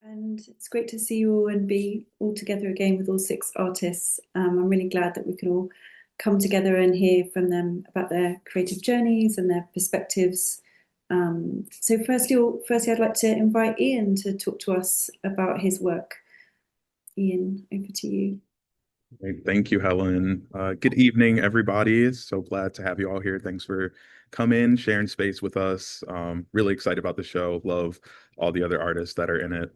And it's great to see you all and be all together again with all six artists. I'm really glad that we could all come together and hear from them about their creative journeys and their perspectives. So firstly, I'd like to invite Ian to talk to us about his work. Ian, over to you. Great. Thank you, Helen. Good evening, everybody. So glad to have you all here. Thanks for coming, sharing space with us. Really excited about the show. Love all the other artists that are in it.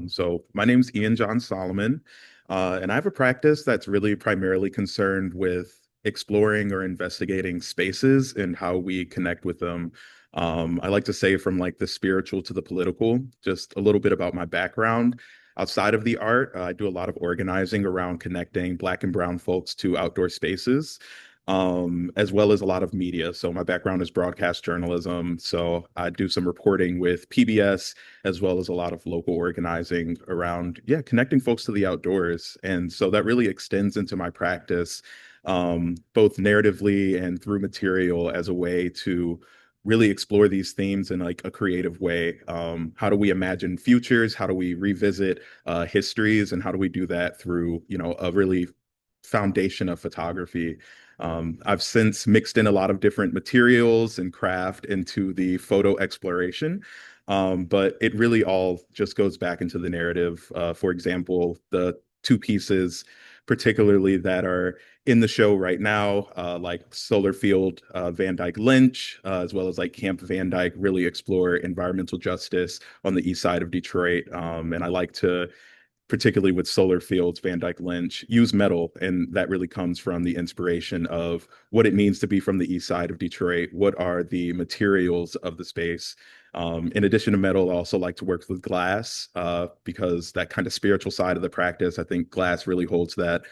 So my name's Ian John Solomon, and I have a practice that's really primarily concerned with exploring or investigating spaces and how we connect with them. I like to say from like the spiritual to the political, just a little bit about my background. Outside of the art, I do a lot of organizing around connecting Black and Brown folks to outdoor spaces, as well as a lot of media. So my background is broadcast journalism. So I do some reporting with PBS, as well as a lot of local organizing around, yeah, connecting folks to the outdoors. And so that really extends into my practice, both narratively and through material as a way to really explore these themes in like a creative way. How do we imagine futures? How do we revisit histories? And how do we do that through, a really foundation of photography? I've since mixed in a lot of different materials and craft into the photo exploration. But it really all just goes back into the narrative. For example, the two pieces, particularly that are in the show right now, like Solar Field, Van Dyke Lynch, as well as like Camp Van Dyke, really explore environmental justice on the east side of Detroit. And I like to, particularly with Solar Fields, Van Dyke Lynch, use metal. And that really comes from the inspiration of what it means to be from the east side of Detroit. What are the materials of the space? In addition to metal, I also like to work with glass because that kind of spiritual side of the practice, I think glass really holds that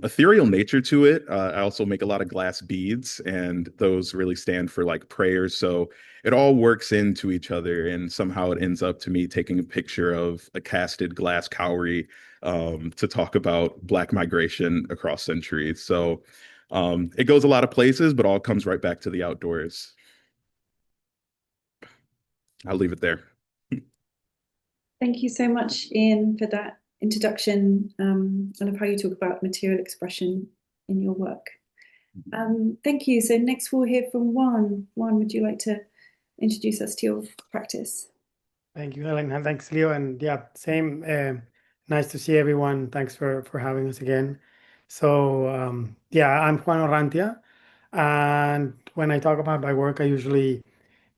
ethereal nature to it. I also make a lot of glass beads, and those really stand for like prayers. So it all works into each other, and somehow it ends up to me taking a picture of a casted glass cowrie to talk about Black migration across centuries. So it goes a lot of places, but all comes right back to the outdoors. I'll leave it there. Thank you so much, Ian, for that introduction. I love how you talk about material expression in your work. Thank you. So next we'll hear from Juan. Juan, would you like to introduce us to your practice? Thank you, Helen, and thanks, Leo. And yeah, same. Nice to see everyone. Thanks for having us again. So yeah, I'm Juan Orrantia, and when I talk about my work, I usually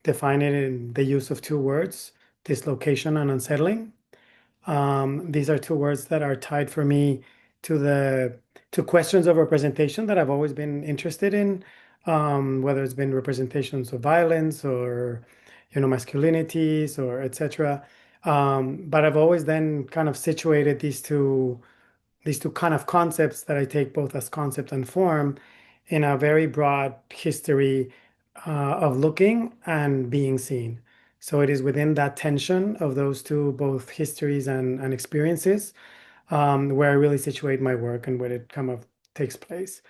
define it in the use of two words: dislocation and unsettling. These are two words that are tied for me to the to questions of representation that I've always been interested in, whether it's been representations of violence or masculinities or etc. But I've always then kind of situated these two kind of concepts that I take both as concept and form in a very broad history of looking and being seen. So it is within that tension of those two, both histories and experiences, where I really situate my work and where it kind of takes place.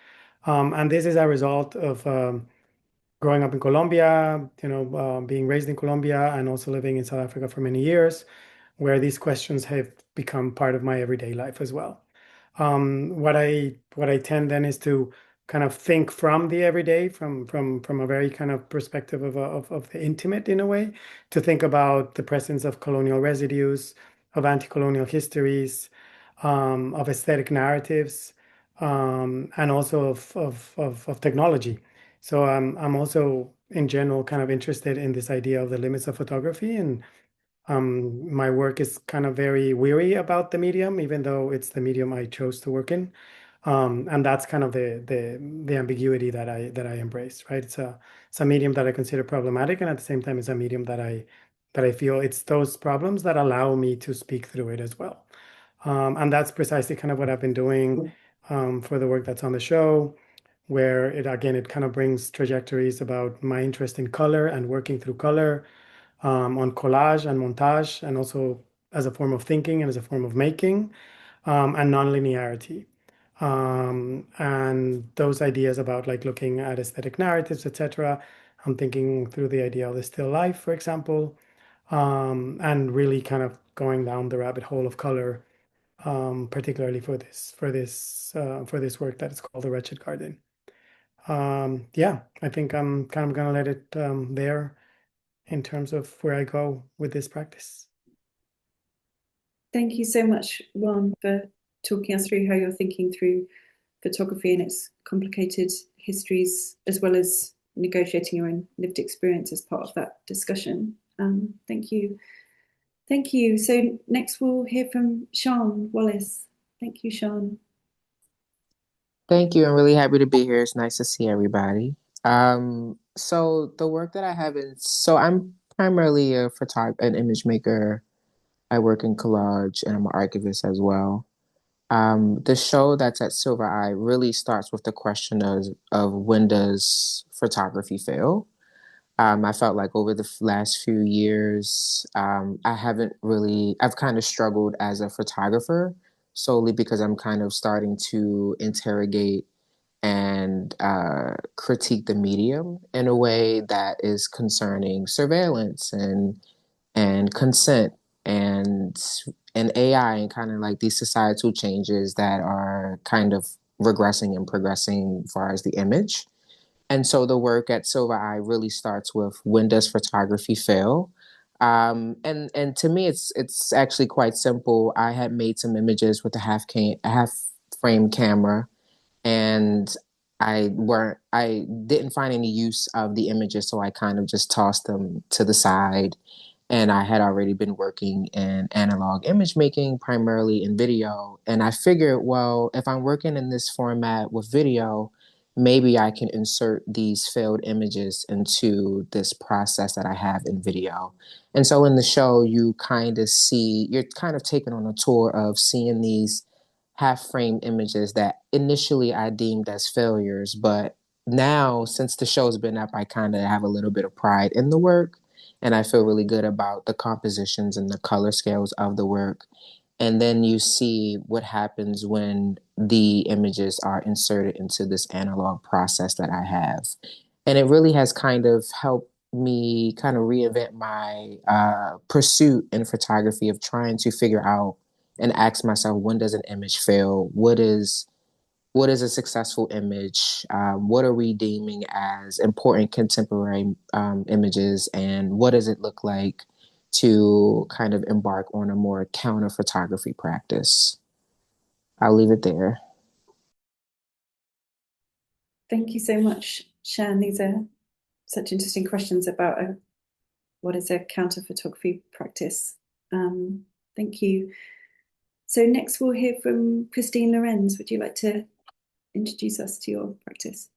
And this is a result of growing up in Colombia, being raised in Colombia and also living in South Africa for many years, where these questions have become part of my everyday life as well. What I tend then is to kind of think from the everyday, from a very kind of perspective of the intimate in a way, to think about the presence of colonial residues, of anti-colonial histories, of aesthetic narratives, and also of technology. So I'm also in general kind of interested in this idea of the limits of photography, and my work is kind of very weary about the medium, even though it's the medium I chose to work in. And that's kind of the ambiguity that I embrace, right? It's a medium that I consider problematic, and at the same time, it's a medium that I feel it's those problems that allow me to speak through it as well. And that's precisely kind of what I've been doing for the work that's on the show, where it kind of brings trajectories about my interest in color and working through color, on collage and montage, and also as a form of thinking and as a form of making, and nonlinearity. And those ideas about like looking at aesthetic narratives, etc. I'm thinking through the idea of the still life, for example, and really kind of going down the rabbit hole of color, particularly for this work that is called The Wretched Garden. Yeah, I think I'm kind of gonna let it there in terms of where I go with this practice. Thank you so much, Juan, for talking us through how you're thinking through photography and its complicated histories, as well as negotiating your own lived experience as part of that discussion. Thank you. Thank you. So next we'll hear from SHAN Wallace. Thank you, SHAN. Thank you. I'm really happy to be here. It's nice to see everybody. So the work that I have so I'm primarily an image maker. I work in collage and I'm an archivist as well. The show that's at Silver Eye really starts with the question of when does photography fail? I felt like over the last few years, I've kind of struggled as a photographer solely because I'm kind of starting to interrogate and critique the medium in a way that is concerning surveillance and consent and AI and kind of like these societal changes that are kind of regressing and progressing as far as the image. And so the work at Silver Eye really starts with when does photography fail? And to me, it's actually quite simple. I had made some images with a half frame camera, and I didn't find any use of the images, so I kind of just tossed them to the side. And I had already been working in analog image making, primarily in video. And I figured, well, if I'm working in this format with video, maybe I can insert these failed images into this process that I have in video. And so in the show, you're kind of taken on a tour of seeing these half frame images that initially I deemed as failures. But now, since the show's been up, I kind of have a little bit of pride in the work. And I feel really good about the compositions and the color scales of the work. And then you see what happens when the images are inserted into this analog process that I have. And it really has kind of helped me kind of reinvent my pursuit in photography of trying to figure out and ask myself, when does an image fail? What is a successful image? What are we deeming as important contemporary images? And what does it look like to kind of embark on a more counter photography practice? I'll leave it there. Thank you so much, SHAN. These are such interesting questions about what is a counter photography practice. Thank you. So next we'll hear from Christine Lorenz. Would you like to introduce us to your practice?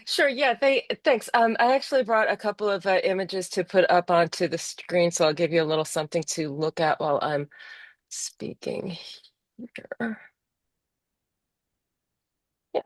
Sure, yeah, thanks. I actually brought a couple of images to put up onto the screen, so I'll give you a little something to look at while I'm speaking here. Yeah.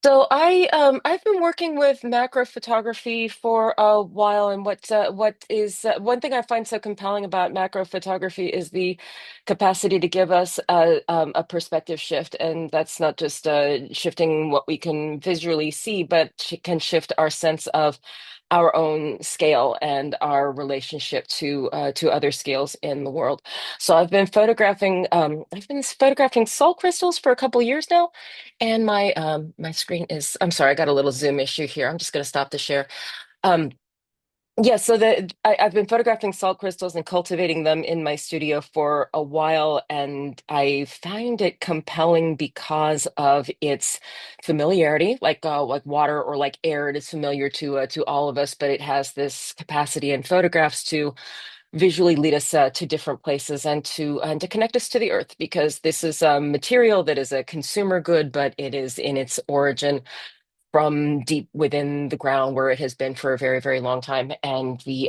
So I've been working with macro photography for a while, and what is one thing I find so compelling about macro photography is the capacity to give us a perspective shift, and that's not just shifting what we can visually see, but can shift our sense of our own scale and our relationship to other scales in the world. So I've been photographing salt crystals for a couple years now. And my screen is, I'm sorry, I got a little Zoom issue here. I'm just going to stop the share. Um, yeah, so I've been photographing salt crystals and cultivating them in my studio for a while, and I find it compelling because of its familiarity, like water or like air. It is familiar to all of us, but it has this capacity in photographs to visually lead us to different places and to connect us to the earth, because this is a material that is a consumer good, but it is in its origin from deep within the ground where it has been for a very, very long time. And the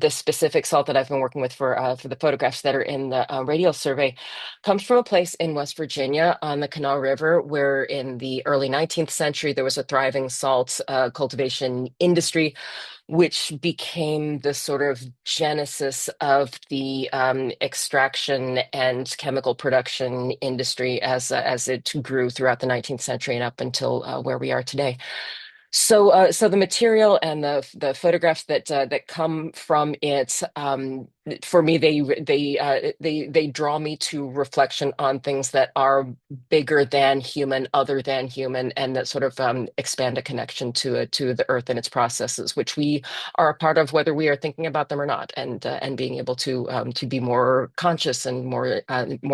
specific salt that I've been working with for the photographs that are in the Radial Survey comes from a place in West Virginia on the Kanawha River, where in the early 19th century there was a thriving salt cultivation industry, which became the sort of genesis of the extraction and chemical production industry as it grew throughout the 19th century and up until where we are today. So the material and the photographs that come from it, for me, they draw me to reflection on things that are bigger than human, other than human, and that sort of expand a connection to the earth and its processes, which we are a part of, whether we are thinking about them or not, and being able to be more conscious and more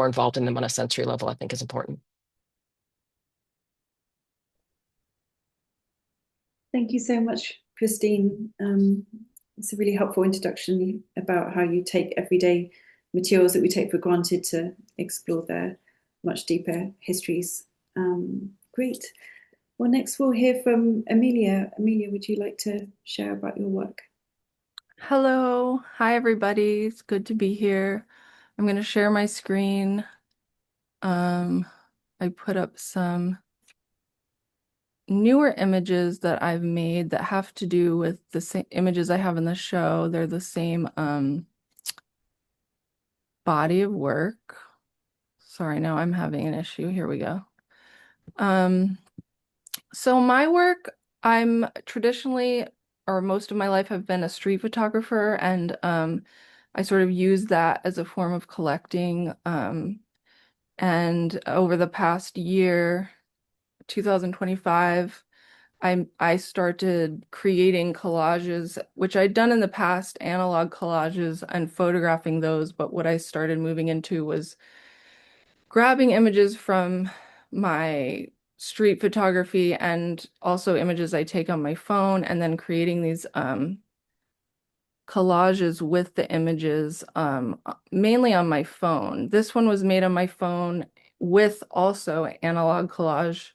involved in them on a sensory level, I think, is important. Thank you so much, Christine. It's a really helpful introduction about how you take everyday materials that we take for granted to explore their much deeper histories. Great. Well, next we'll hear from Amelia. Amelia, would you like to share about your work? Hello. Hi, everybody. It's good to be here. I'm going to share my screen. I put up some newer images that I've made that have to do with the same images I have in the show. They're the same body of work. Sorry, now I'm having an issue. Here we go. So my work, I'm traditionally, or most of my life, have been a street photographer, and I sort of use that as a form of collecting. And over the past year, 2025, I started creating collages, which I'd done in the past, analog collages, and photographing those. But what I started moving into was grabbing images from my street photography and also images I take on my phone, and then creating these collages with the images, mainly on my phone. This one was made on my phone with also analog collage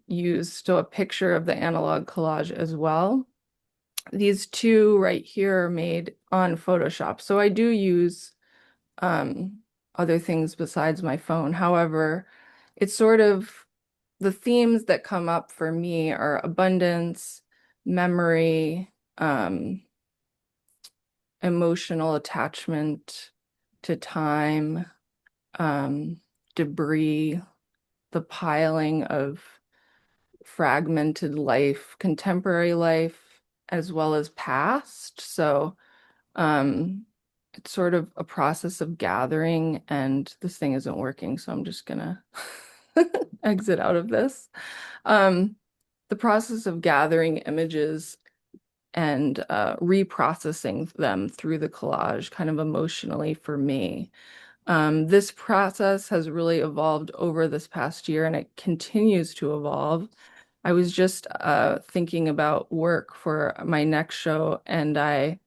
used, so a picture of the analog collage as well. These two right here are made on Photoshop. So I do use other things besides my phone. However, it's sort of the themes that come up for me are abundance, memory, emotional attachment to time, debris, the piling of fragmented life, contemporary life, as well as past. So it's sort of a process of gathering, and this thing isn't working, so I'm just gonna exit out of this. The process of gathering images and reprocessing them through the collage kind of emotionally for me. This process has really evolved over this past year, and it continues to evolve. I was just thinking about work for my next show, and I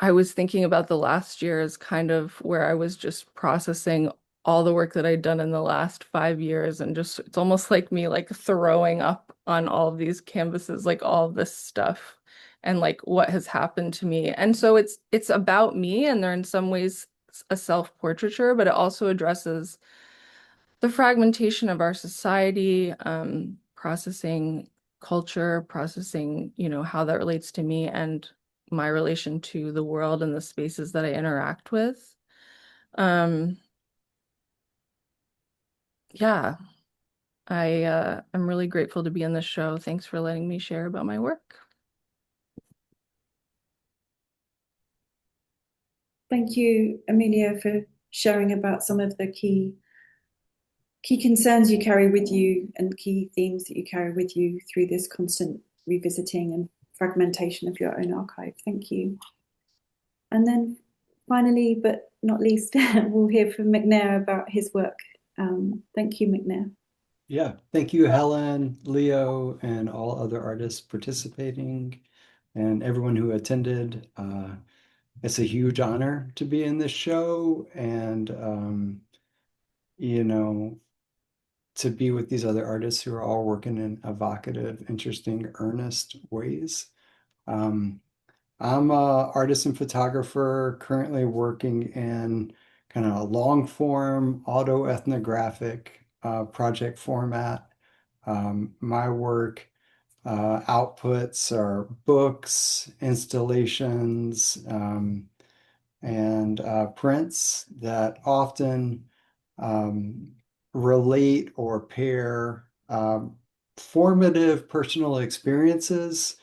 was thinking about the last year as kind of where I was just processing all the work that I'd done in the last 5 years, and just it's almost like me like throwing up on all of these canvases, like all of this stuff and like what has happened to me. And so it's about me, and they're in some ways a self-portraiture, but it also addresses the fragmentation of our society, processing culture, processing, how that relates to me and my relation to the world and the spaces that I interact with. Yeah, I'm really grateful to be in this show. Thanks for letting me share about my work. Thank you, Amelia, for sharing about some of the key concerns you carry with you and key themes that you carry with you through this constant revisiting and fragmentation of your own archive. Thank you. And then finally, but not least, we'll hear from McNair about his work. Thank you, McNair. Yeah, thank you, Helen, Leo, and all other artists participating, and everyone who attended. It's a huge honor to be in this show, and to be with these other artists who are all working in evocative, interesting, earnest ways. I'm an artist and photographer currently working in kind of a long form autoethnographic project format. My work outputs are books, installations, and prints that often relate or pair formative personal experiences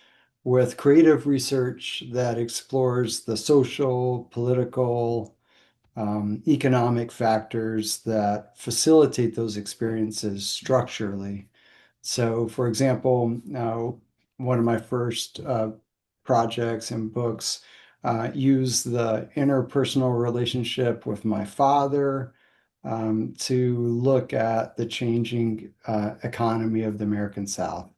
with creative research that explores the social, political, economic factors that facilitate those experiences structurally. So, for example, one of my first projects and books use the interpersonal relationship with my father to look at the changing economy of the American South.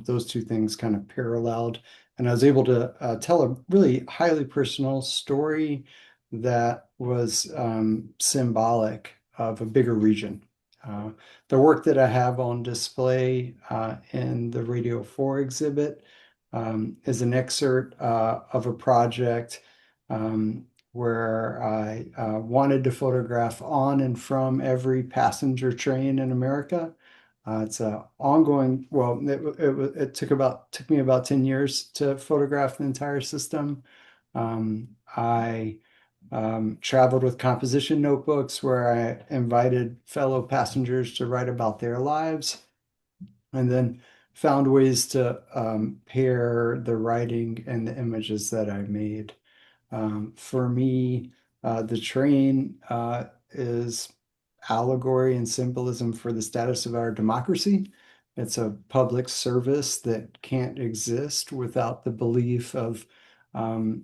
Those two things kind of paralleled, and I was able to tell a really highly personal story that was symbolic of a bigger region. The work that I have on display in the Radial 4 exhibit is an excerpt of a project where I wanted to photograph on and from every passenger train in America. It's an ongoing, well, it took me about 10 years to photograph the entire system. I traveled with composition notebooks where I invited fellow passengers to write about their lives, and then found ways to pair the writing and the images that I made. For me, the train is allegory and symbolism for the status of our democracy. It's a public service that can't exist without the belief of a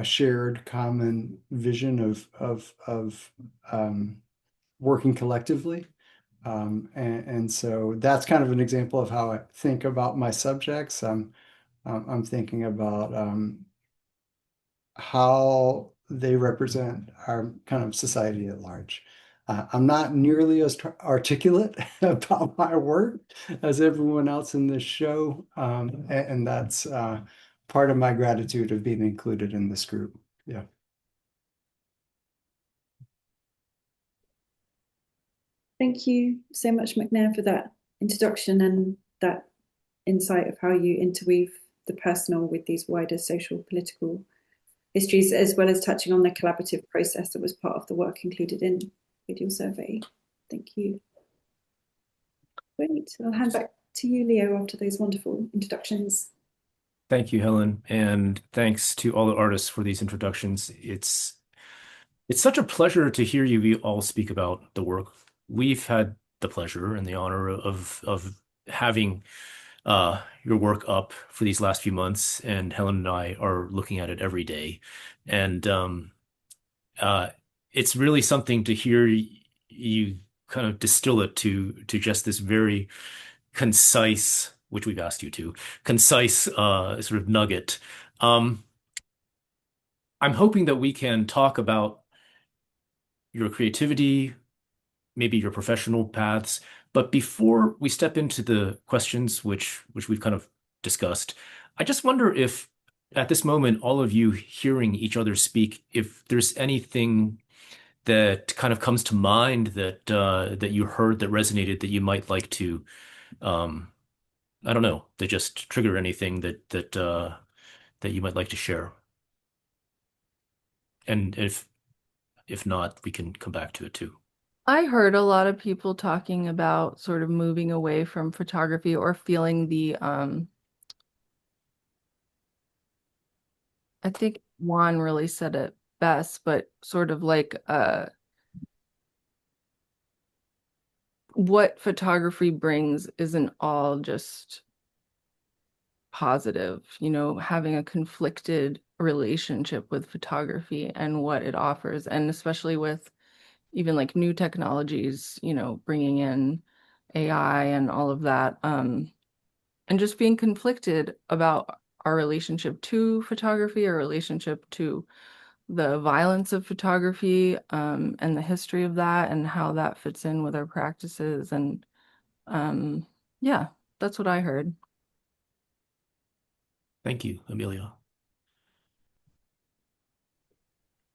shared common vision of working collectively. And so that's kind of an example of how I think about my subjects. I'm thinking about how they represent our kind of society at large. I'm not nearly as articulate about my work as everyone else in this show, and that's part of my gratitude of being included in this group. Yeah. Thank you so much, McNair, for that introduction and that insight of how you interweave the personal with these wider social political histories, as well as touching on the collaborative process that was part of the work included in Radial Survey. Thank you. Great. I'll hand back to you, Leo, after those wonderful introductions. Thank you, Helen, and thanks to all the artists for these introductions. It's such a pleasure to hear you all speak about the work. We've had the pleasure and the honor of having your work up for these last few months, and Helen and I are looking at it every day. And it's really something to hear you kind of distill it to just this very concise, which we've asked you to, concise sort of nugget. I'm hoping that we can talk about your creativity, maybe your professional paths. But before we step into the questions, which we've kind of discussed, I just wonder if at this moment, all of you hearing each other speak, if there's anything that kind of comes to mind that that you heard that resonated that you might like to, I don't know, that just trigger anything that you might like to share. And if not, we can come back to it too. I heard a lot of people talking about sort of moving away from photography or feeling the I think Juan really said it best, but sort of like what photography brings isn't all just positive, having a conflicted relationship with photography and what it offers, and especially with even like new technologies, bringing in AI and all of that, and just being conflicted about our relationship to photography, our relationship to the violence of photography, and the history of that and how that fits in with our practices. And yeah, that's what I heard. Thank you, Amelia.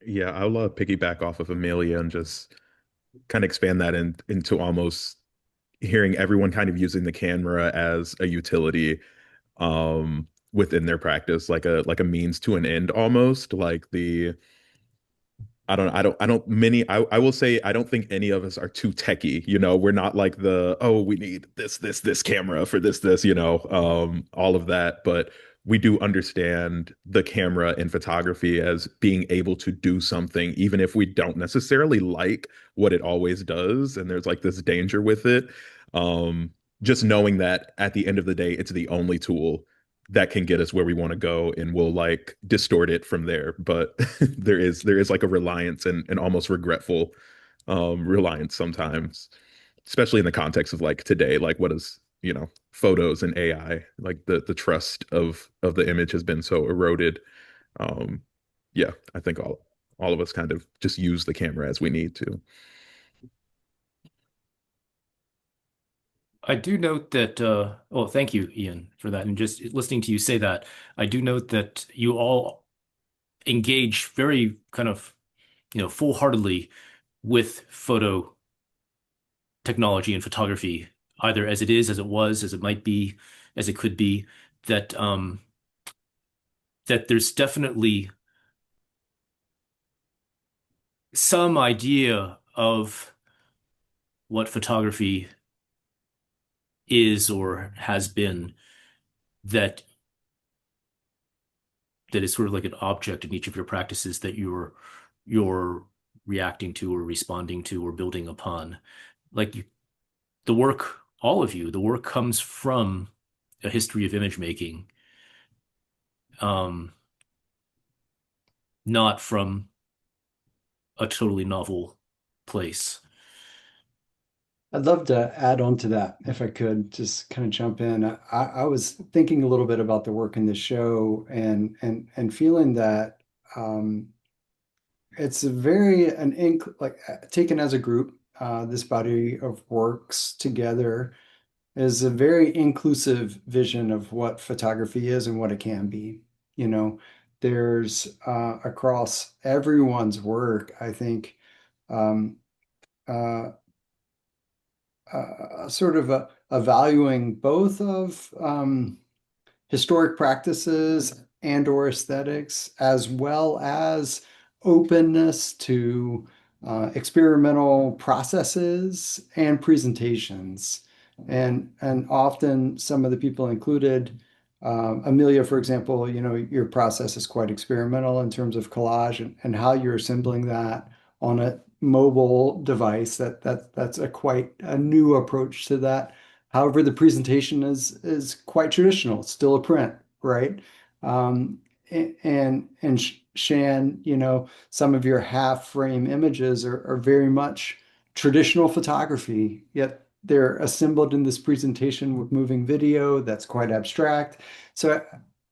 Yeah, I'll piggyback off of Amelia and just kind of expand that into almost hearing everyone kind of using the camera as a utility within their practice, like a means to an end almost. Like I will say I don't think any of us are too techy. We're not like we need this camera for this, all of that. But we do understand the camera in photography as being able to do something, even if we don't necessarily like what it always does. And there's like this danger with it. Um, just knowing that at the end of the day, it's the only tool that can get us where we want to go, and we'll like distort it from there. But there is like a reliance and almost regretful reliance sometimes, especially in the context of like today, like what is, photos and AI, like the trust of the image has been so eroded. um yeah, I think all of us kind of just use the camera as we need to. I do note that, well, thank you, Ian, for that. And just listening to you say that, I do note that you all engage very kind of, full-heartedly with photo technology and photography, either as it is, as it was, as it might be, as it could be, that that there's definitely some idea of what photography is or has been that is sort of like an object in each of your practices that you're reacting to or responding to or building upon. Like the work, all of you, the work comes from a history of image making, um, not from a totally novel place. I'd love to add on to that if I could just kind of jump in. I was thinking a little bit about the work in the show and feeling that it's a very taken as a group, this body of works together is a very inclusive vision of what photography is and what it can be. You know, there's across everyone's work, I think, um, uh, sort of a valuing both of historic practices and or aesthetics, as well as openness to experimental processes and presentations. And often some of the people included, Amelia, for example, your process is quite experimental in terms of collage and how you're assembling that on a mobile device. That's a quite a new approach to that. However, the presentation is quite traditional. It's still a print, right? Um, and Shan, some of your half frame images are very much traditional photography, yet they're assembled in this presentation with moving video that's quite abstract. So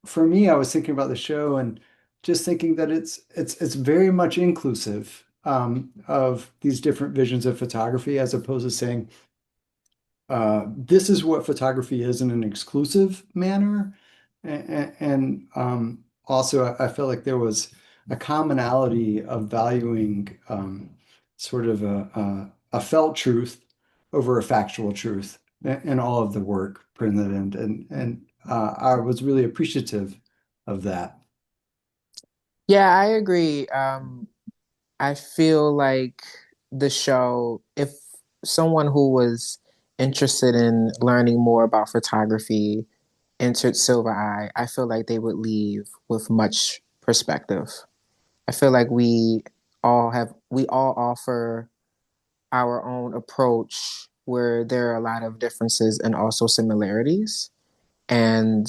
for me, I was thinking about the show and just thinking that it's very much inclusive of these different visions of photography, as opposed to saying, this is what photography is in an exclusive manner. And also, I felt like there was a commonality of valuing sort of a felt truth over a factual truth in all of the work printed, and I was really appreciative of that. Yeah, I agree. I feel like the show, if someone who was interested in learning more about photography entered Silver Eye, I feel like they would leave with much perspective. I feel like we all offer our own approach where there are a lot of differences and also similarities. And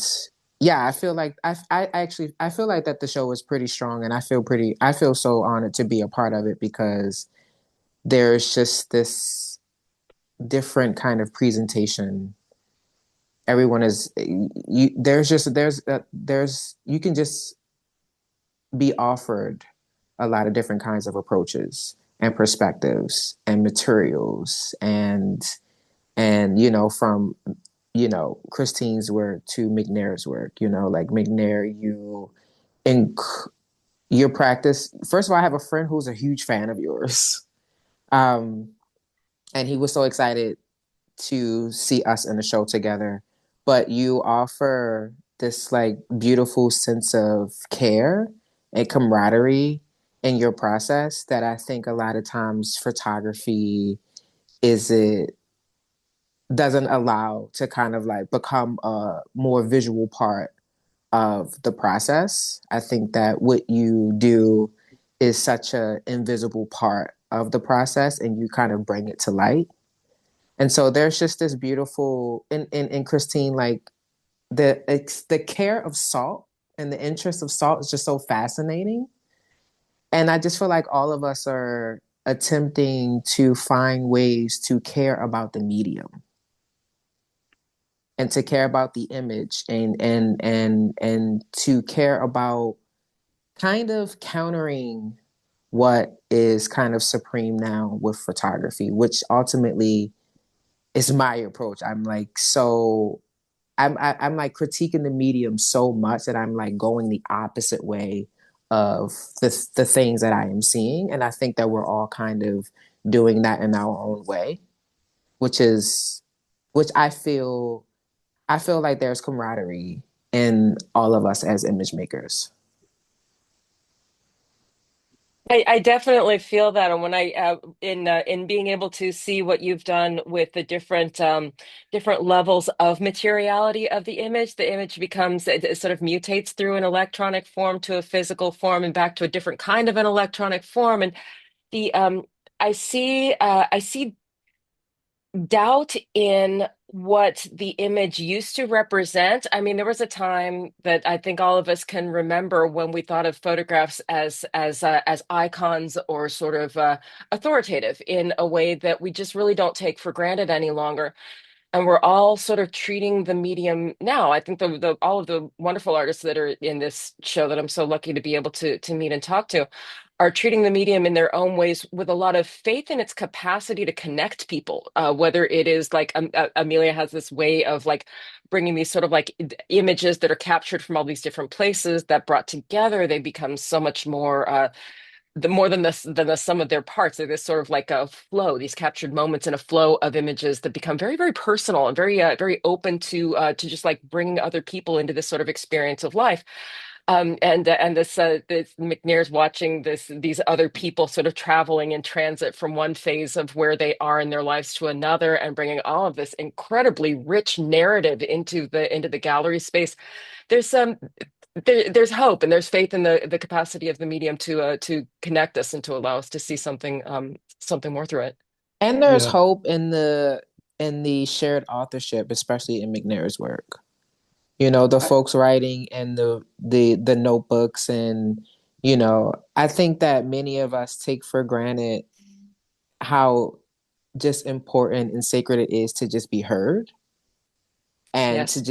yeah, I feel like I feel like that the show is pretty strong, and I feel so honored to be a part of it because there's just this different kind of presentation. Everyone is you there's you can just be offered a lot of different kinds of approaches and perspectives and materials and from Christine's work to McNair's work, like McNair, in your practice. First of all, I have a friend who's a huge fan of yours. Um, and he was so excited to see us in the show together. But you offer this like beautiful sense of care and camaraderie in your process that I think a lot of times photography is it doesn't allow to kind of like become a more visual part of the process. I think that what you do is such an invisible part of the process and you kind of bring it to light. And so there's just this beautiful in Christine, like the care of salt and the interest of salt is just so fascinating. And I just feel like all of us are attempting to find ways to care about the medium and to care about the image and to care about kind of countering what is kind of supreme now with photography, which ultimately is my approach. I'm like critiquing the medium so much that I'm like going the opposite way of the things that I am seeing. And I think that we're all kind of doing that in our own way, which I feel like there's camaraderie in all of us as image makers. I definitely feel that, and when I in being able to see what you've done with the different levels of materiality of the image becomes it sort of mutates through an electronic form to a physical form and back to a different kind of an electronic form, and the I see doubt in what the image used to represent. I mean, there was a time that I think all of us can remember when we thought of photographs as icons or sort of authoritative in a way that we just really don't take for granted any longer. And we're all sort of treating the medium now. I think the all of the wonderful artists that are in this show that I'm so lucky to be able to meet and talk to are treating the medium in their own ways with a lot of faith in its capacity to connect people. Whether it is like Amelia has this way of like bringing these sort of like images that are captured from all these different places that brought together, they become so much more. More than the sum of their parts. They're this sort of like a flow, these captured moments in a flow of images that become very, very personal and very open to just like bringing other people into this sort of experience of life. And this McNair's watching these other people sort of traveling in transit from one phase of where they are in their lives to another, and bringing all of this incredibly rich narrative into the gallery space. There's there's hope and there's faith in the capacity of the medium to connect us and to allow us to see something more through it. And there's Yeah. hope in the shared authorship, especially in McNair's work. You know, the folks writing and the notebooks and I think that many of us take for granted how just important and sacred it is to just be heard and Yes. to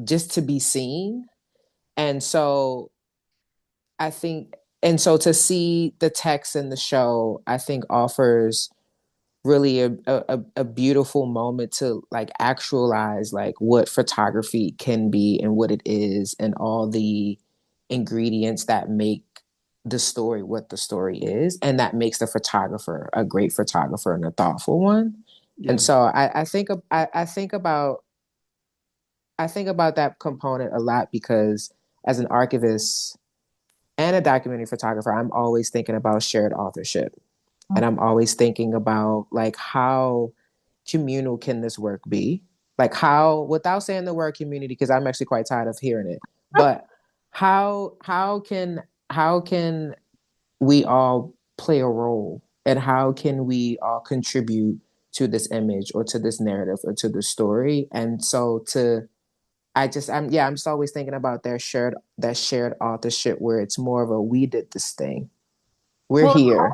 just to be seen. And so I think to see the text in the show, I think offers really a beautiful moment to like actualize like what photography can be and what it is and all the ingredients that make the story what the story is and that makes the photographer a great photographer and a thoughtful one. Yeah. And so I think about that component a lot because as an archivist and a documentary photographer, I'm always thinking about shared authorship. And I'm always thinking about like how communal can this work be? Like how, without saying the word community, because I'm actually quite tired of hearing it, but how can we all play a role and how can we all contribute to this image or to this narrative or to the story? And so I'm just always thinking about that shared authorship where it's more of a we did this thing. We're Well, here.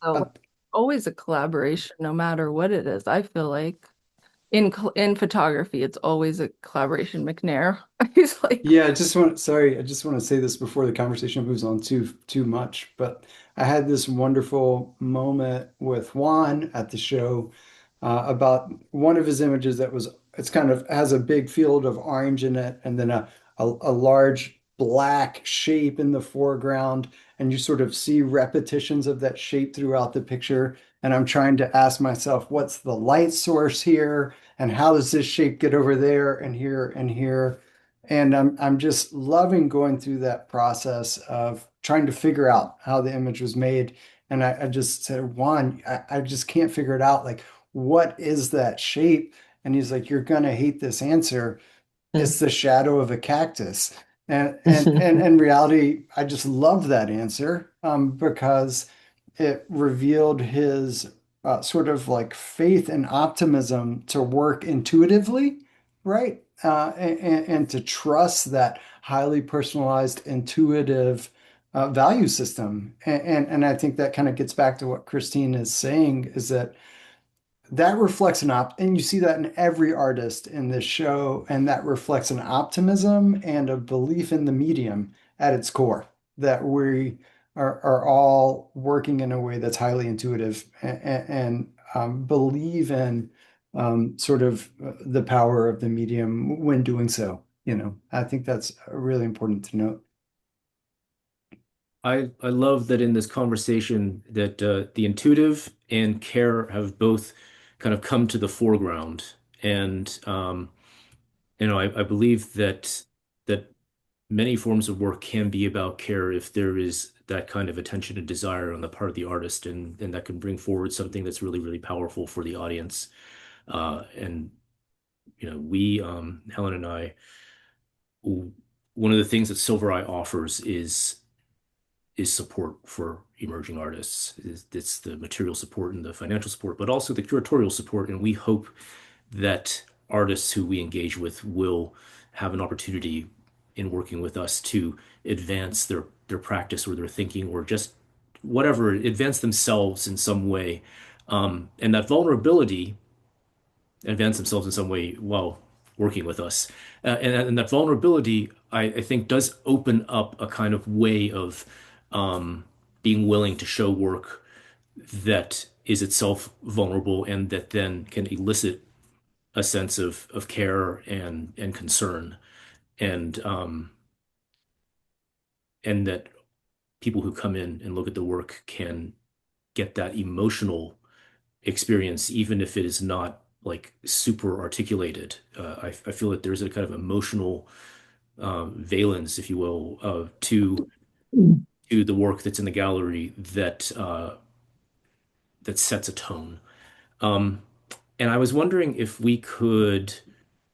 so always a collaboration, no matter what it is. I feel like in photography, it's always a collaboration. McNair, he's like, Yeah, I just want to say this before the conversation moves on too much, but I had this wonderful moment with Juan at the show about one of his images it's kind of has a big field of orange in it and then a large black shape in the foreground, and you sort of see repetitions of that shape throughout the picture. And I'm trying to ask myself, what's the light source here? And how does this shape get over there and here and here? And I'm just loving going through that process of trying to figure out how the image was made. And I just said, Juan, I just can't figure it out. Like, what is that shape? And he's like, you're gonna hate this answer. It's the shadow of a cactus. And in reality, I just love that answer because it revealed his sort of like faith and optimism to work intuitively, right? And to trust that highly personalized, intuitive value system. And I think that kind of gets back to what Christine is saying, is that that reflects and you see that in every artist in this show, and that reflects an optimism and a belief in the medium at its core, that we are all working in a way that's highly intuitive and believe in sort of the power of the medium when doing so. I think that's really important to note. I love that in this conversation that the intuitive and care have both kind of come to the foreground. And I believe that many forms of work can be about care if there is that kind of attention and desire on the part of the artist, and that can bring forward something that's really, really powerful for the audience. And we, Helen and I, one of the things that Silver Eye offers is support for emerging artists. It's the material support and the financial support, but also the curatorial support. And we hope that artists who we engage with will have an opportunity in working with us to advance their practice or their thinking, or just whatever, advance themselves in some way. And that vulnerability, advance themselves in some way while working with us. And that vulnerability, I think, does open up a kind of way of being willing to show work that is itself vulnerable, and that then can elicit a sense of care and concern, and that people who come in and look at the work can get that emotional experience, even if it is not like super articulated. I feel that there's a kind of emotional valence, if you will, to the work that's in the gallery that sets a tone. Um, and I was wondering if we could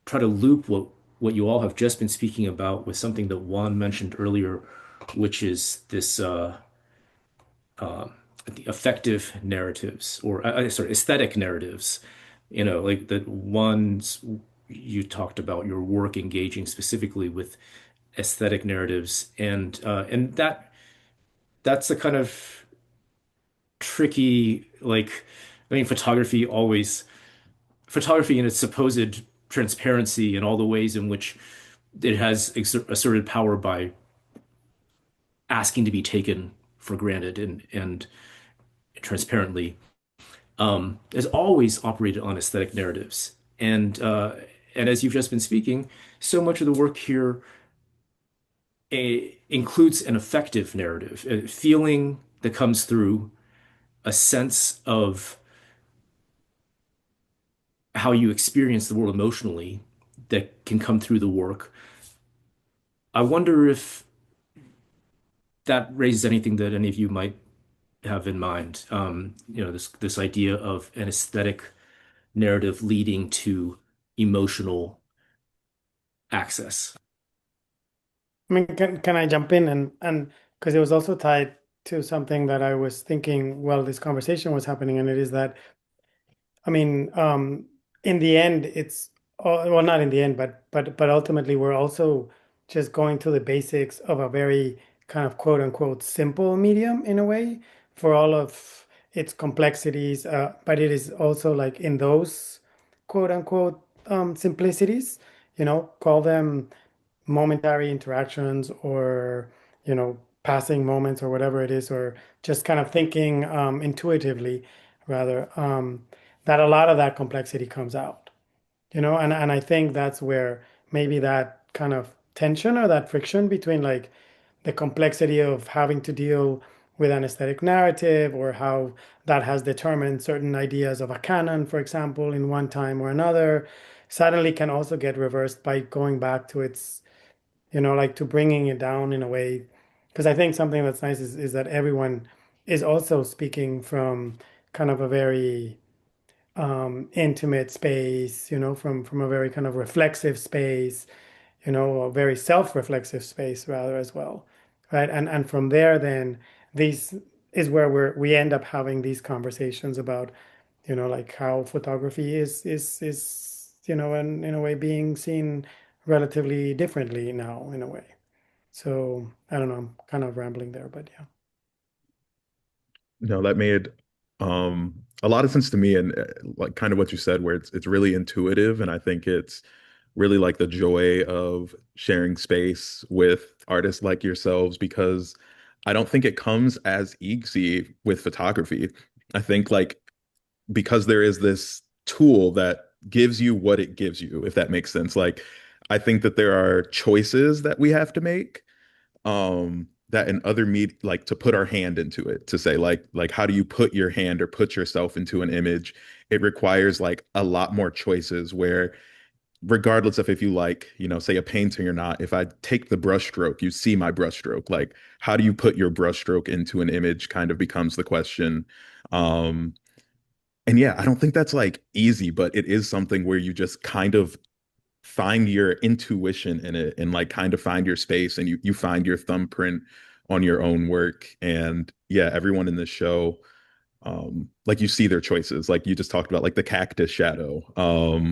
try to loop what you all have just been speaking about with something that Juan mentioned earlier, which is this uh, the affective narratives, or sorry, aesthetic narratives. Like the ones you talked about, your work engaging specifically with aesthetic narratives, and that's a kind of tricky, like, I mean, photography in its supposed transparency and all the ways in which it has asserted power by asking to be taken for granted and transparently, has always operated on aesthetic narratives. And as you've just been speaking, so much of the work here includes an affective narrative, a feeling that comes through, a sense of how you experience the world emotionally that can come through the work. I wonder if that raises anything that any of you might have in mind. This idea of an aesthetic narrative leading to emotional access. I mean, can I jump in and because it was also tied to something that I was thinking while this conversation was happening, and it is that, I mean, in the end, it's well, not in the end, but ultimately, we're also just going to the basics of a very kind of quote unquote simple medium in a way for all of its complexities. But it is also like in those quote unquote simplicities, call them momentary interactions or passing moments or whatever it is, or just kind of thinking intuitively rather, that a lot of that complexity comes out, and I think that's where maybe that kind of tension or that friction between like the complexity of having to deal with an aesthetic narrative, or how that has determined certain ideas of a canon, for example, in one time or another, suddenly can also get reversed by going back to its like to bringing it down in a way. Because I think something that's nice is that everyone is also speaking from kind of a very intimate space, from a very kind of reflexive space, a very self-reflexive space rather as well, right? And from there, then these is where we end up having these conversations about, like how photography is in a way being seen relatively differently now in a way. So I don't know, I'm kind of rambling there, but yeah. No, that made a lot of sense to me, and like kind of what you said, where it's really intuitive, and I think it's really like the joy of sharing space with artists like yourselves, because I don't think it comes as easy with photography. I think like because there is this tool that gives you what it gives you, if that makes sense. Like I think that there are choices that we have to make, that in other like to put our hand into it, to say like how do you put your hand or put yourself into an image. It requires like a lot more choices, where regardless of if you like, say a painting or not, if I take the brushstroke, you see my brushstroke. Like how do you put your brushstroke into an image kind of becomes the question. um and yeah, I don't think that's like easy, but it is something where you just kind of find your intuition in it, and like kind of find your space, and you find your thumbprint on your own work. And yeah, everyone in this show, like you see their choices, like you just talked about like the cactus shadow,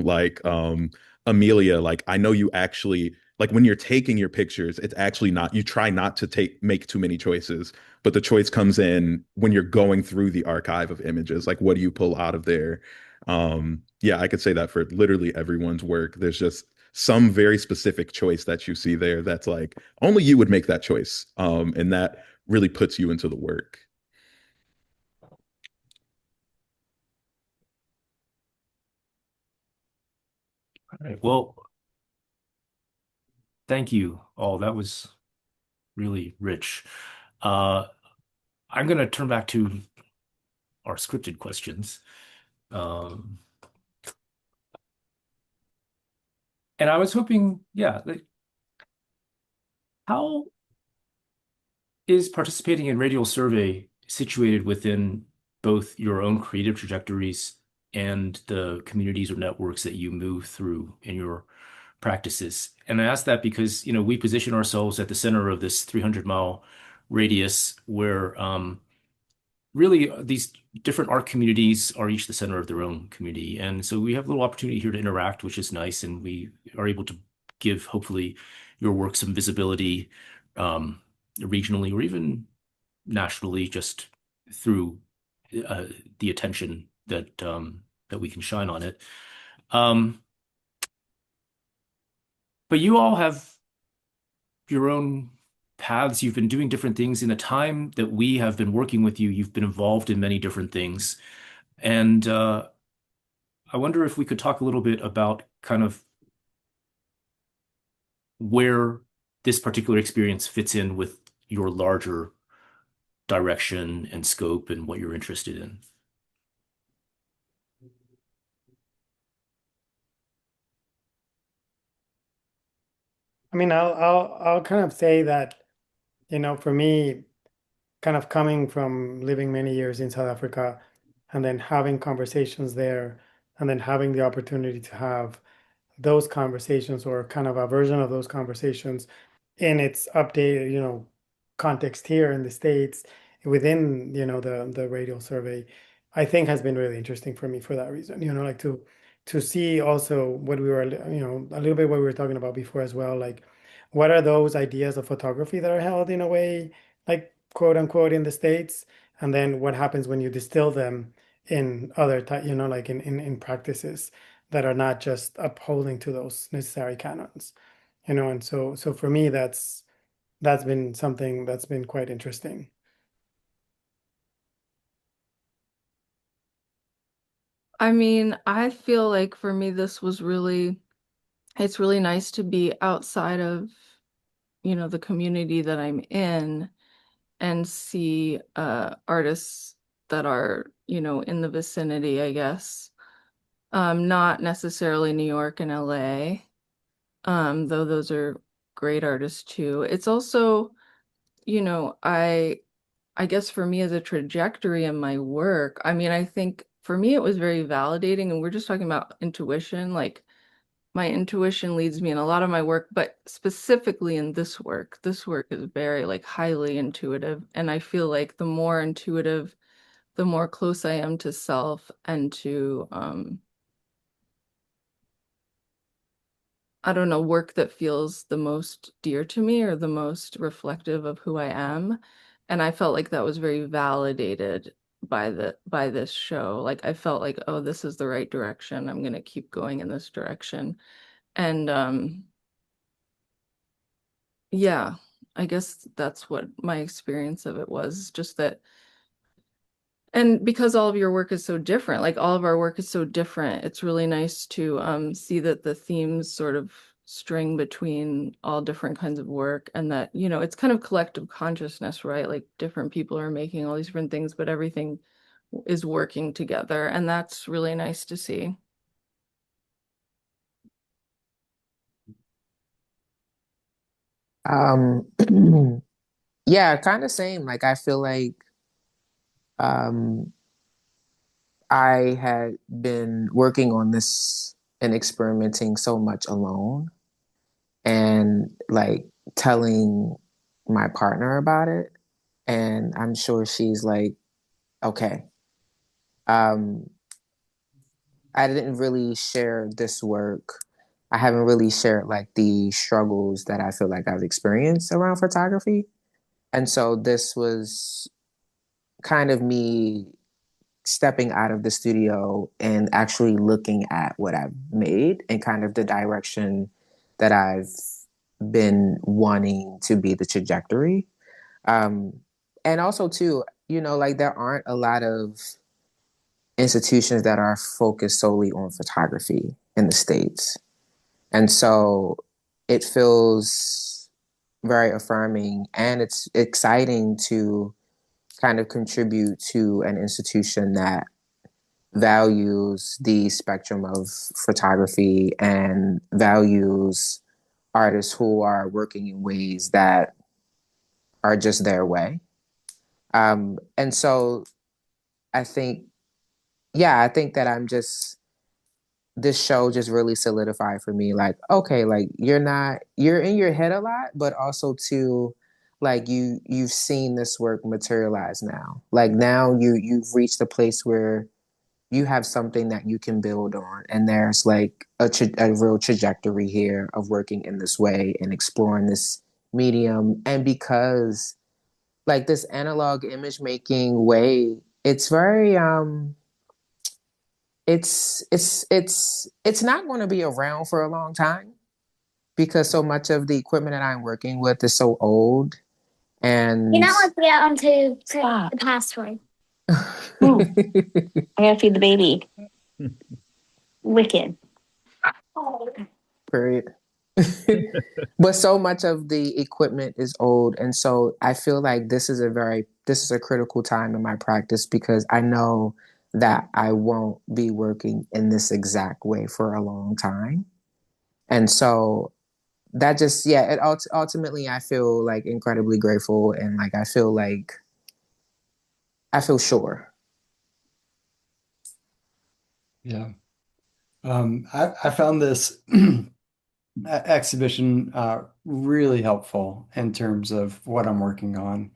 like Amelia, like I know you actually, like when you're taking your pictures, it's actually not, you try not to make too many choices, but the choice comes in when you're going through the archive of images, like what do you pull out of there. Yeah, I could say that for literally everyone's work. There's just some very specific choice that you see there that's like only you would make that choice, and that really puts you into the work. All right. Well, thank you all. That was really rich. Uh, I'm going to turn back to our scripted questions. Um, and I was hoping, yeah, like, how is participating in Radial Survey situated within both your own creative trajectories and the communities or networks that you move through in your practices? And I ask that because, we position ourselves at the center of this 300-mile radius where really these different art communities are each the center of their own community. And so we have a little opportunity here to interact, which is nice. And we are able to give, hopefully, your work some visibility regionally or even nationally, just through the attention that we can shine on it. But you all have your own paths. You've been doing different things. In the time that we have been working with you, you've been involved in many different things. And I wonder if we could talk a little bit about kind of where this particular experience fits in with your larger direction and scope and what you're interested in. I mean, I'll kind of say that, for me, kind of coming from living many years in South Africa and then having conversations there and then having the opportunity to have those conversations or kind of a version of those conversations in its updated, context here in the States within, the radial survey, I think has been really interesting for me for that reason, like to see also what we were, a little bit what we were talking about before as well, like what are those ideas of photography that are held in a way, like quote unquote in the States, and then what happens when you distill them in other type, like in practices that are not just upholding to those necessary canons, and so for me that's been something that's been quite interesting. I mean, I feel like for me, it's really nice to be outside of, the community that I'm in and see artists that are, in the vicinity, I guess. Not necessarily New York and LA, though those are great artists too. It's also, you know, I guess for me as a trajectory in my work, I mean, I think for me it was very validating, and we're just talking about intuition. Like my intuition leads me in a lot of my work, but specifically in this work is very like highly intuitive. And I feel like the more intuitive, the more close I am to self and to I don't know, work that feels the most dear to me or the most reflective of who I am. And I felt like that was very validated by this show. Like I felt like, oh, this is the right direction. I'm gonna keep going in this direction. And yeah, I guess that's what my experience of it was, just that. And because all of your work is so different, like all of our work is so different, it's really nice to see that the themes sort of string between all different kinds of work, and that, you know, it's kind of collective consciousness, right? Like different people are making all these different things, but everything is working together, and that's really nice to see. Um, yeah, kind of same. Like I feel like um I had been working on this and experimenting so much alone, and like telling my partner about it. And I'm sure she's like, okay. Um, I didn't really share this work. I haven't really shared like the struggles that I feel like I've experienced around photography. And so this was kind of me stepping out of the studio and actually looking at what I've made and kind of the direction that I've been wanting to be the trajectory. Um, and also, too, you know, like there aren't a lot of institutions that are focused solely on photography in the States. And so it feels very affirming, and it's exciting to kind of contribute to an institution that values the spectrum of photography and values artists who are working in ways that are just their way. And so I think, yeah, I think that this show just really solidified for me, like, okay, like you're in your head a lot, but also too, like you've seen this work materialize now. Like now you've reached a place where you have something that you can build on, and there's like a real trajectory here of working in this way and exploring this medium. And because like this analog image making way, it's very it's not going to be around for a long time, because so much of the equipment that I'm working with is so old. And You're not allowed to get onto the password. Ooh, I gotta feed the baby. Wicked. period. But so much of the equipment is old, and so I feel like this is a critical time in my practice, because I know that I won't be working in this exact way for a long time. And so that just, yeah, ultimately I feel like incredibly grateful, and like I feel sure. Yeah. I found this exhibition really helpful in terms of what I'm working on.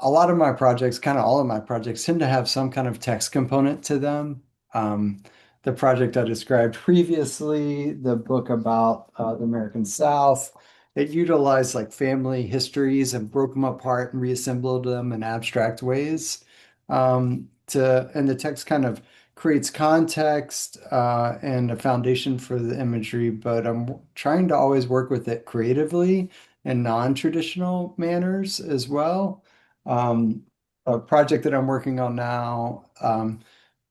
A lot of my projects, kind of all of my projects, tend to have some kind of text component to them. Um, the project I described previously, the book about the American South, it utilized like family histories and broke them apart and reassembled them in abstract ways. And the text kind of creates context and a foundation for the imagery, but I'm trying to always work with it creatively in non-traditional manners as well. A project that I'm working on now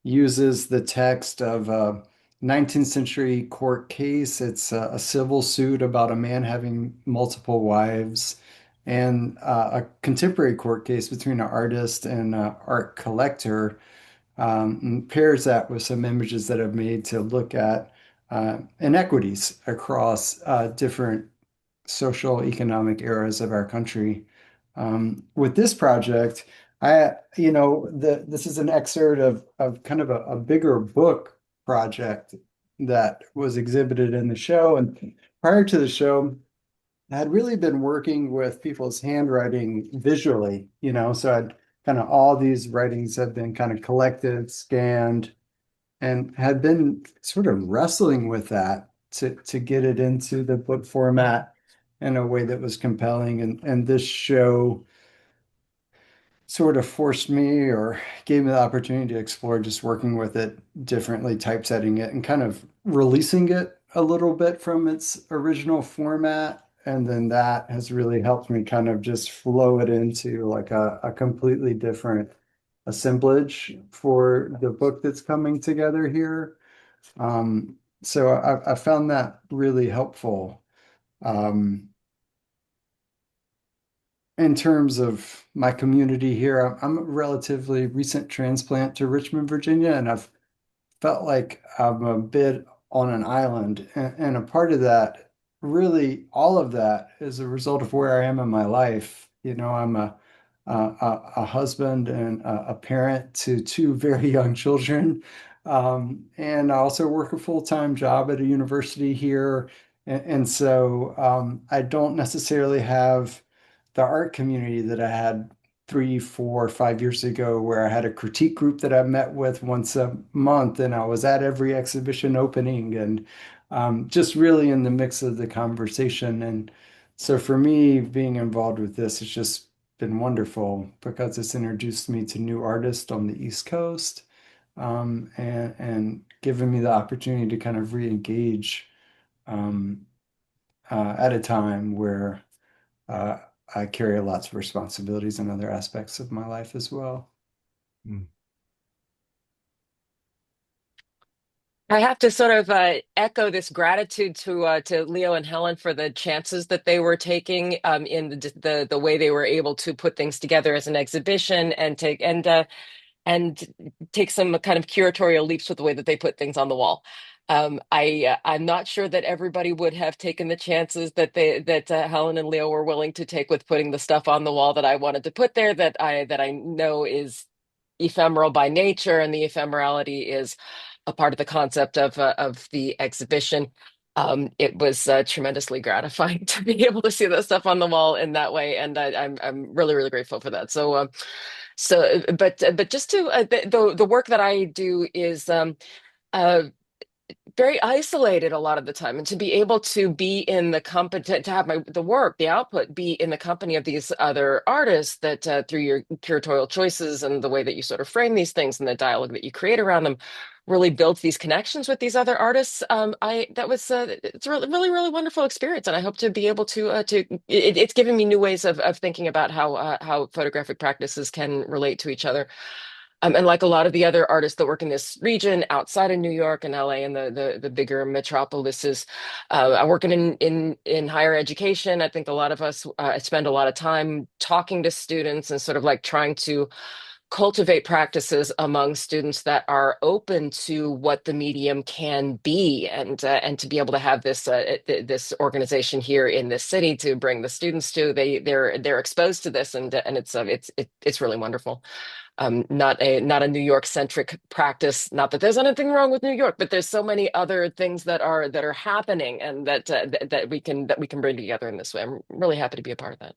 uses the text of a 19th century court case. It's a civil suit about a man having multiple wives, and a contemporary court case between an artist and an art collector, and pairs that with some images that I've made to look at inequities across different social economic eras of our country. With this project, this is an excerpt of kind of a bigger book project that was exhibited in the show. And prior to the show, I had really been working with people's handwriting visually, so I'd kind of all these writings have been kind of collected, scanned, and had been sort of wrestling with that to get it into the book format in a way that was compelling. And this show sort of forced me or gave me the opportunity to explore just working with it differently, typesetting it and kind of releasing it a little bit from its original format. And then that has really helped me kind of just flow it into like a completely different assemblage for the book that's coming together here. So I found that really helpful. In terms of my community here, I'm a relatively recent transplant to Richmond, Virginia, and I've felt like I'm a bit on an island. And a part of that, really, all of that is a result of where I am in my life. I'm a husband and a parent to two very young children. And I also work a full-time job at a university here. And so I don't necessarily have the art community that I had 3, 4, 5 years ago, where I had a critique group that I met with once a month, and I was at every exhibition opening and just really in the mix of the conversation. And so for me, being involved with this has just been wonderful because it's introduced me to new artists on the East Coast, and given me the opportunity to kind of re-engage at a time where I carry lots of responsibilities in other aspects of my life as well. I have to sort of echo this gratitude to Leo and Helen for the chances that they were taking in the way they were able to put things together as an exhibition and take some kind of curatorial leaps with the way that they put things on the wall. I'm not sure that everybody would have taken the chances that Helen and Leo were willing to take with putting the stuff on the wall that I wanted to put there, that I know is ephemeral by nature, and the ephemerality is a part of the concept of the exhibition. It was tremendously gratifying to be able to see that stuff on the wall in that way, and I'm really, really grateful for that. But just to the work that I do is uh, very isolated a lot of the time, and to be able to be in the company, to have the output be in the company of these other artists, that through your curatorial choices and the way that you sort of frame these things and the dialogue that you create around them really builds these connections with these other artists. It's a really, really, really wonderful experience, and I hope to be able it's given me new ways of thinking about how photographic practices can relate to each other. And like a lot of the other artists that work in this region outside of New York and LA and the bigger metropolises, I work in higher education. I think a lot of us spend a lot of time talking to students and sort of like trying to cultivate practices among students that are open to what the medium can be, and to be able to have this organization here in this city to bring the students to. They're exposed to this, and it's really wonderful. Not a New York centric practice. Not that there's anything wrong with New York, but there's so many other things that are happening, and that we can bring together in this way. I'm really happy to be a part of that.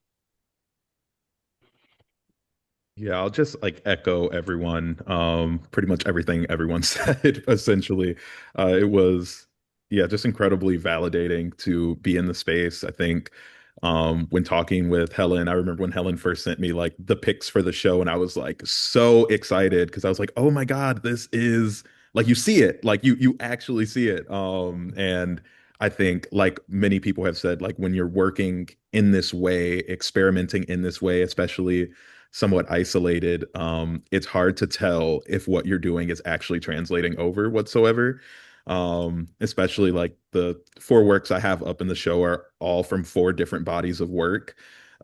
Yeah, I'll just like echo everyone, pretty much everything everyone said, essentially. It was, yeah, just incredibly validating to be in the space. I think when talking with Helen, I remember when Helen first sent me like the pics for the show, and I was like so excited because I was like, oh my God, this is like you see it, like you actually see it. And I think like many people have said, like when you're working in this way, experimenting in this way, especially somewhat isolated, it's hard to tell if what you're doing is actually translating over whatsoever. Especially like the 4 works I have up in the show are all from 4 different bodies of work.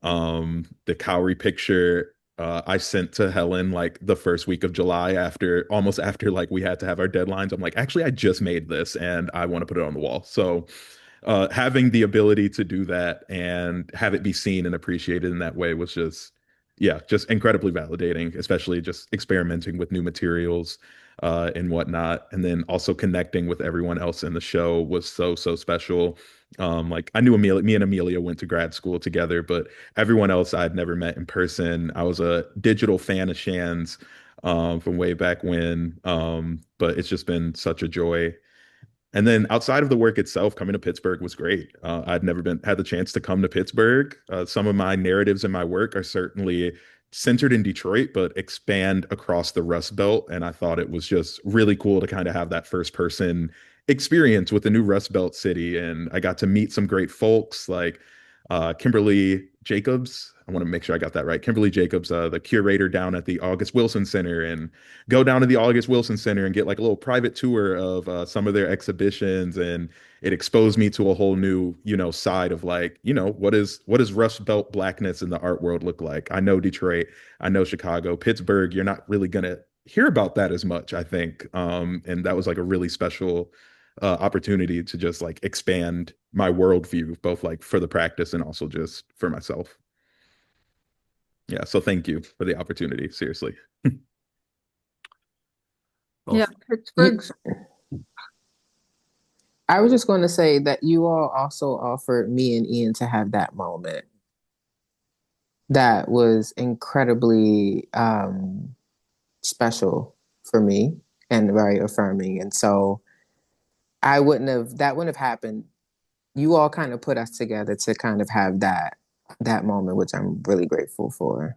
The Cowrie picture I sent to Helen like the first week of July, almost after like we had to have our deadlines. I'm like, actually, I just made this and I want to put it on the wall. So having the ability to do that and have it be seen and appreciated in that way was just, yeah, just incredibly validating, especially just experimenting with new materials and whatnot. And then also connecting with everyone else in the show was so, so special. Like I knew Amelia, me and Amelia went to grad school together, but everyone else I'd never met in person. I was a digital fan of Shan's from way back when. But it's just been such a joy. And then outside of the work itself, coming to Pittsburgh was great. I'd never been had the chance to come to Pittsburgh. Some of my narratives in my work are certainly centered in Detroit, but expand across the Rust Belt. And I thought it was just really cool to kind of have that first person experience with the new Rust Belt city. And I got to meet some great folks like Kimberly Jacobs. I want to make sure I got that right. Kimberly Jacobs, the curator down at the August Wilson Center, and go down to the August Wilson Center and get like a little private tour of some of their exhibitions. And it exposed me to a whole new, side of like, what does Rust Belt blackness in the art world look like? I know Detroit, I know Chicago, Pittsburgh. You're not really gonna hear about that as much, I think. And that was like a really special opportunity to just like expand my worldview, both like for the practice and also just for myself. Yeah, so thank you for the opportunity. Seriously. Well, Yeah, Pittsburgh's. I was just going to say that you all also offered me and Ian to have that moment. That was incredibly special for me and very affirming. And so that wouldn't have happened. You all kind of put us together to kind of have that moment, which I'm really grateful for.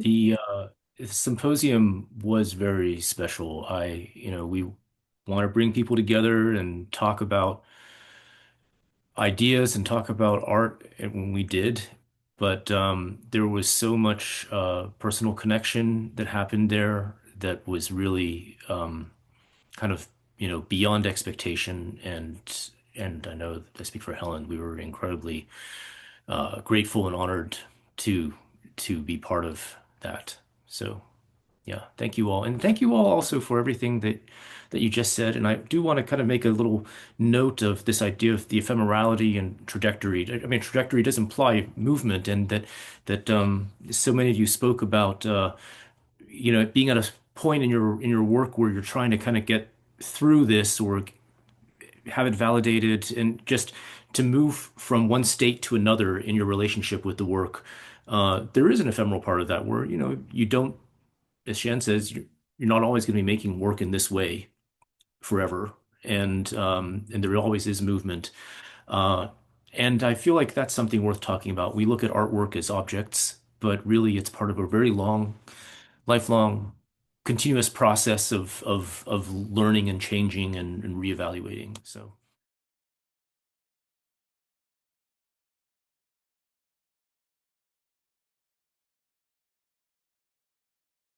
the symposium was very special. We want to bring people together and talk about ideas and talk about art when we did, but there was so much personal connection that happened there that was really kind of beyond expectation, and I know I speak for Helen, we were incredibly grateful and honored to be part of that. So yeah, thank you all. And thank you all also for everything that you just said. And I do want to kind of make a little note of this idea of the ephemerality and trajectory. I mean, trajectory does imply movement, and that so many of you spoke about being at a point in your work where you're trying to kind of get through this or have it validated, and just to move from one state to another in your relationship with the work. There is an ephemeral part of that where you don't, as Shan says, you're not always going to be making work in this way forever, and there always is movement. Uh, and I feel like that's something worth talking about. We look at artwork as objects, but really it's part of a very long, lifelong, continuous process of learning and changing and reevaluating. So.